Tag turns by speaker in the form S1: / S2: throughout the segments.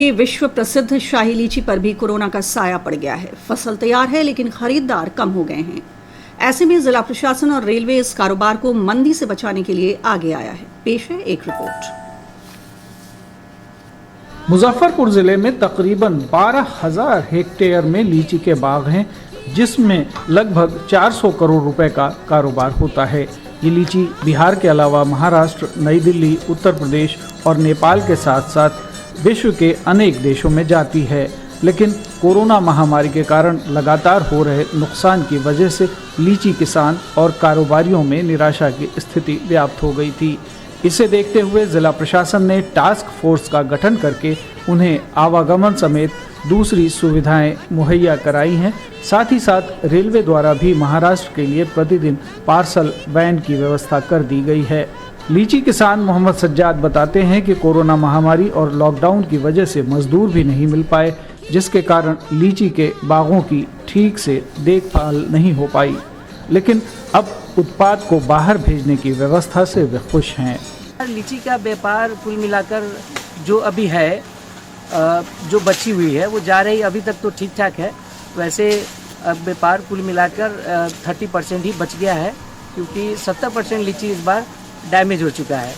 S1: विश्व प्रसिद्ध शाही लीची पर भी कोरोना का साया पड़ गया है। फसल तैयार है लेकिन खरीदार कम हो गए हैं। ऐसे में जिला प्रशासन और रेलवे इस कारोबार को मंदी से बचाने के लिए आगे आया है। पेश है एक रिपोर्ट।
S2: मुजफ्फरपुर जिले में तकरीबन 12,000 हेक्टेयर में लीची के बाग हैं, जिसमें लगभग 400 करोड़ रुपए का कारोबार होता है। ये लीची बिहार के अलावा महाराष्ट्र, नई दिल्ली, उत्तर प्रदेश और नेपाल के साथ साथ विश्व के अनेक देशों में जाती है। लेकिन कोरोना महामारी के कारण लगातार हो रहे नुकसान की वजह से लीची किसान और कारोबारियों में निराशा की स्थिति व्याप्त हो गई थी। इसे देखते हुए जिला प्रशासन ने टास्क फोर्स का गठन करके उन्हें आवागमन समेत दूसरी सुविधाएं मुहैया कराई हैं। साथ ही साथ रेलवे द्वारा भी महाराष्ट्र के लिए प्रतिदिन पार्सल वैन की व्यवस्था कर दी गई है। लीची किसान मोहम्मद सज्जाद बताते हैं कि कोरोना महामारी और लॉकडाउन की वजह से मजदूर भी नहीं मिल पाए, जिसके कारण लीची के बागों की ठीक से देखभाल नहीं हो पाई। लेकिन अब उत्पाद को बाहर भेजने की व्यवस्था से वे खुश हैं।
S3: लीची का व्यापार कुल मिलाकर जो अभी है, जो बची हुई है वो जा रही, अभी तक तो ठीक ठाक है। वैसे अब व्यापार कुल मिलाकर 30% ही बच गया है, क्योंकि 70% लीची इस बार डैमेज हो चुका है,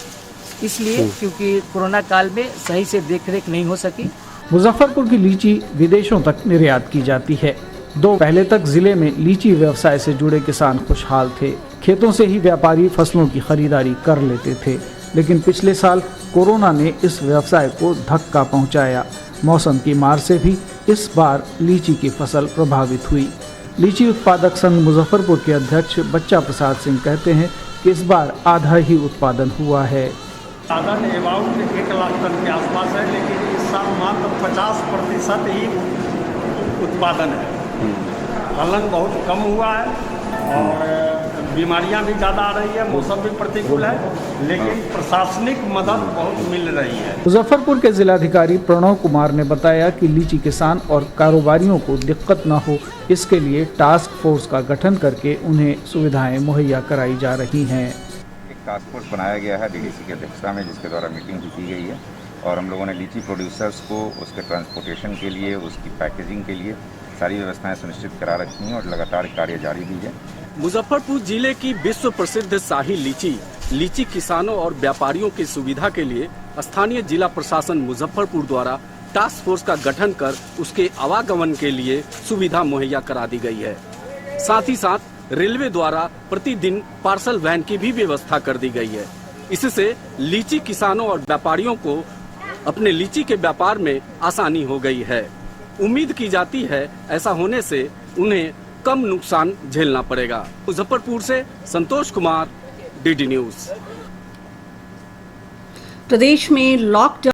S3: इसलिए क्योंकि कोरोना काल में सही से देखरेख नहीं हो सकी।
S2: मुजफ्फरपुर की लीची विदेशों तक निर्यात की जाती है। पहले तक जिले में लीची व्यवसाय से जुड़े किसान खुशहाल थे। खेतों से ही व्यापारी फसलों की खरीदारी कर लेते थे, लेकिन पिछले साल कोरोना ने इस व्यवसाय को धक्का पहुंचाया। मौसम की मार से भी इस बार लीची की फसल प्रभावित हुई। लीची उत्पादक संघ मुजफ्फरपुर के अध्यक्ष बच्चा प्रसाद सिंह कहते हैं कि इस बार आधा ही उत्पादन हुआ है।
S4: उत्पादन अबाउट 1 लाख टन के आसपास है, लेकिन इस साल मात्र 50% ही उत्पादन है। फलन बहुत कम हुआ है और बीमारियां भी ज़्यादा आ रही है, मौसम भी प्रतिकूल है, लेकिन प्रशासनिक मदद बहुत मिल रही है।
S2: मुजफ्फरपुर के जिलाधिकारी प्रणव कुमार ने बताया कि लीची किसान और कारोबारियों को दिक्कत न हो, इसके लिए टास्क फोर्स का गठन करके उन्हें सुविधाएं मुहैया कराई जा रही हैं।
S5: एक टास्क फोर्स बनाया गया है डीडीसी की अध्यक्षता में, जिसके द्वारा मीटिंग भी की गई है और हम लोगों ने लीची प्रोड्यूसर्स को उसके ट्रांसपोर्टेशन के लिए, उसकी पैकेजिंग के लिए सारी व्यवस्थाएं सुनिश्चित करा रखी हैं और लगातार कार्य जारी भी है।
S6: मुजफ्फरपुर जिले की विश्व प्रसिद्ध शाही लीची किसानों और व्यापारियों की सुविधा के लिए स्थानीय जिला प्रशासन मुजफ्फरपुर द्वारा टास्क फोर्स का गठन कर उसके आवागमन के लिए सुविधा मुहैया करा दी गई है। साथ ही साथ रेलवे द्वारा प्रतिदिन पार्सल वैन की भी व्यवस्था कर दी गई है। इससे लीची किसानों और व्यापारियों को अपने लीची के व्यापार में आसानी हो गई है। उम्मीद की जाती है ऐसा होने से उन्हें कम नुकसान झेलना पड़ेगा। मुजफ्फरपुर से संतोष कुमार, डीडी न्यूज।
S1: प्रदेश में लॉकडाउन